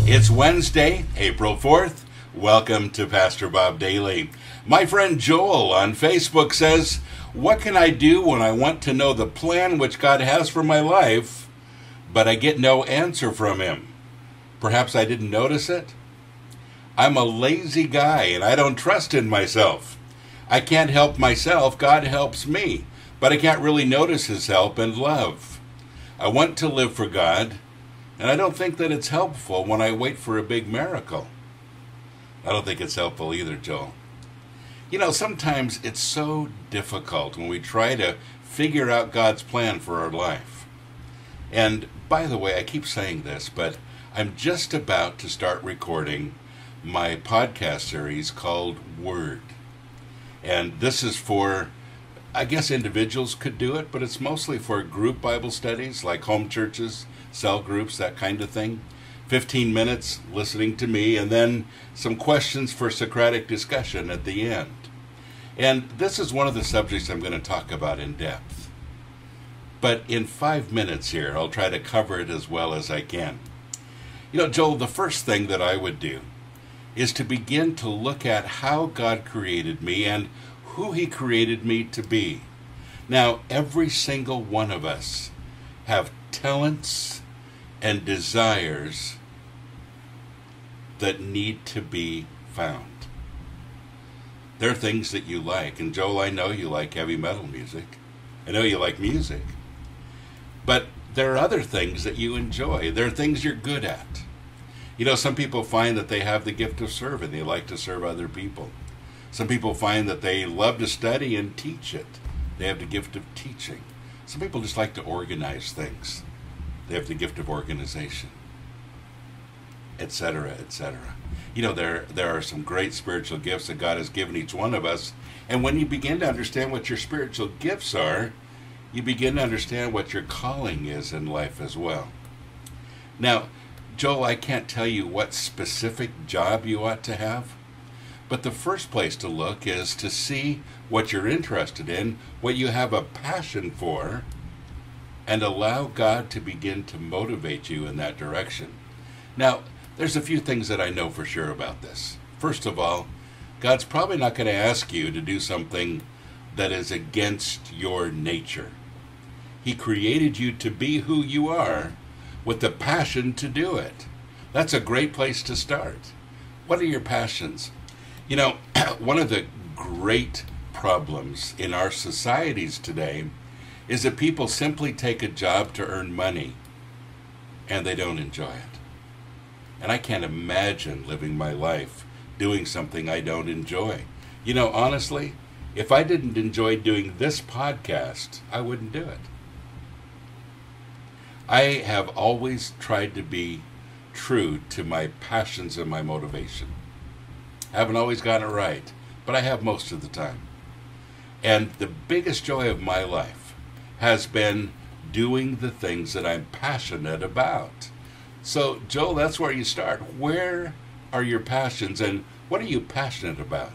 It's Wednesday, April 4th. Welcome to Pastor Bob Daily. My friend Joel on Facebook says, "What can I do when I want to know the plan which God has for my life, but I get no answer from him? Perhaps I didn't notice it? I'm a lazy guy and I don't trust in myself. I can't help myself, God helps me, but I can't really notice his help and love. I want to live for God, and I don't think that it's helpful when I wait for a big miracle." I don't think it's helpful either, Joel. You know, sometimes it's so difficult when we try to figure out God's plan for our life. And by the way, I keep saying this, but I'm just about to start recording my podcast series called Word. And this is for, I guess individuals could do it, but it's mostly for group Bible studies like home churches, cell groups, that kind of thing. 15 minutes listening to me, and then some questions for Socratic discussion at the end. And this is one of the subjects I'm going to talk about in depth. But in 5 minutes here, I'll try to cover it as well as I can. You know, Joel, the first thing that I would do is to begin to look at how God created me and who he created me to be. Now, every single one of us have talents and desires that need to be found. There are things that you like, and Joel, I know you like heavy metal music. I know you like music. But there are other things that you enjoy. There are things you're good at. You know, some people find that they have the gift of serving. They like to serve other people. Some people find that they love to study and teach it. They have the gift of teaching. Some people just like to organize things. They have the gift of organization, etc., etc. You know, there are some great spiritual gifts that God has given each one of us. And when you begin to understand what your spiritual gifts are, you begin to understand what your calling is in life as well. Now, Joel, I can't tell you what specific job you ought to have, but the first place to look is to see what you're interested in, what you have a passion for, and allow God to begin to motivate you in that direction. Now, there's a few things that I know for sure about this. First of all, God's probably not going to ask you to do something that is against your nature. He created you to be who you are with the passion to do it. That's a great place to start. What are your passions? You know, one of the great problems in our societies today is that people simply take a job to earn money and they don't enjoy it. And I can't imagine living my life doing something I don't enjoy. You know, honestly, if I didn't enjoy doing this podcast, I wouldn't do it. I have always tried to be true to my passions and my motivation. I haven't always gotten it right, but I have most of the time. And the biggest joy of my life has been doing the things that I'm passionate about. So, Joel, that's where you start. Where are your passions and what are you passionate about?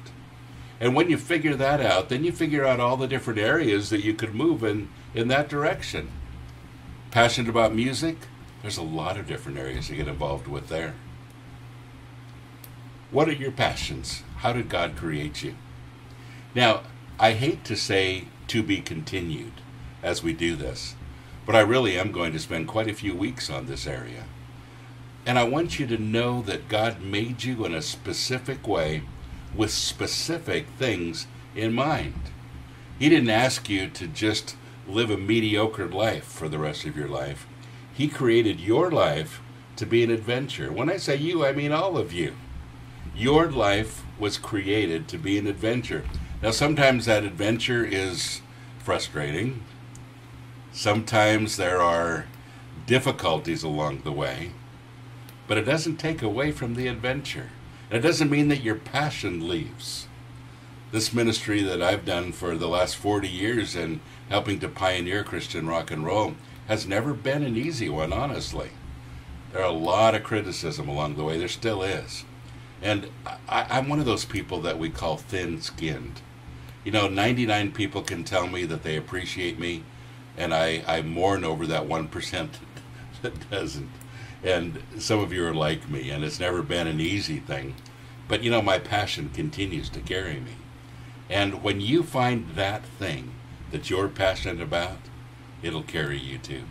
And when you figure that out, then you figure out all the different areas that you could move in that direction. Passionate about music? There's a lot of different areas to get involved with there. What are your passions? How did God create you? Now, I hate to say to be continued as we do this, but I really am going to spend quite a few weeks on this area. And I want you to know that God made you in a specific way with specific things in mind. He didn't ask you to just live a mediocre life for the rest of your life. He created your life to be an adventure. When I say you, I mean all of you. Your life was created to be an adventure. Now, sometimes that adventure is frustrating. Sometimes there are difficulties along the way, but it doesn't take away from the adventure. It doesn't mean that your passion leaves. This ministry that I've done for the last 40 years in helping to pioneer Christian rock and roll has never been an easy one, honestly. There are a lot of criticism along the way. There still is. And I'm one of those people that we call thin-skinned. You know, 99 people can tell me that they appreciate me, and I mourn over that 1% that doesn't. And some of you are like me, and it's never been an easy thing. But my passion continues to carry me. And when you find that thing that you're passionate about, it'll carry you too.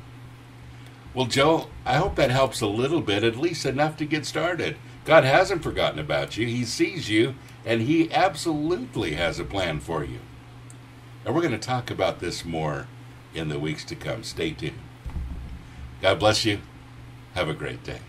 Well, Joel, I hope that helps a little bit, at least enough to get started. God hasn't forgotten about you. He sees you, and He absolutely has a plan for you. And we're going to talk about this more in the weeks to come. Stay tuned. God bless you. Have a great day.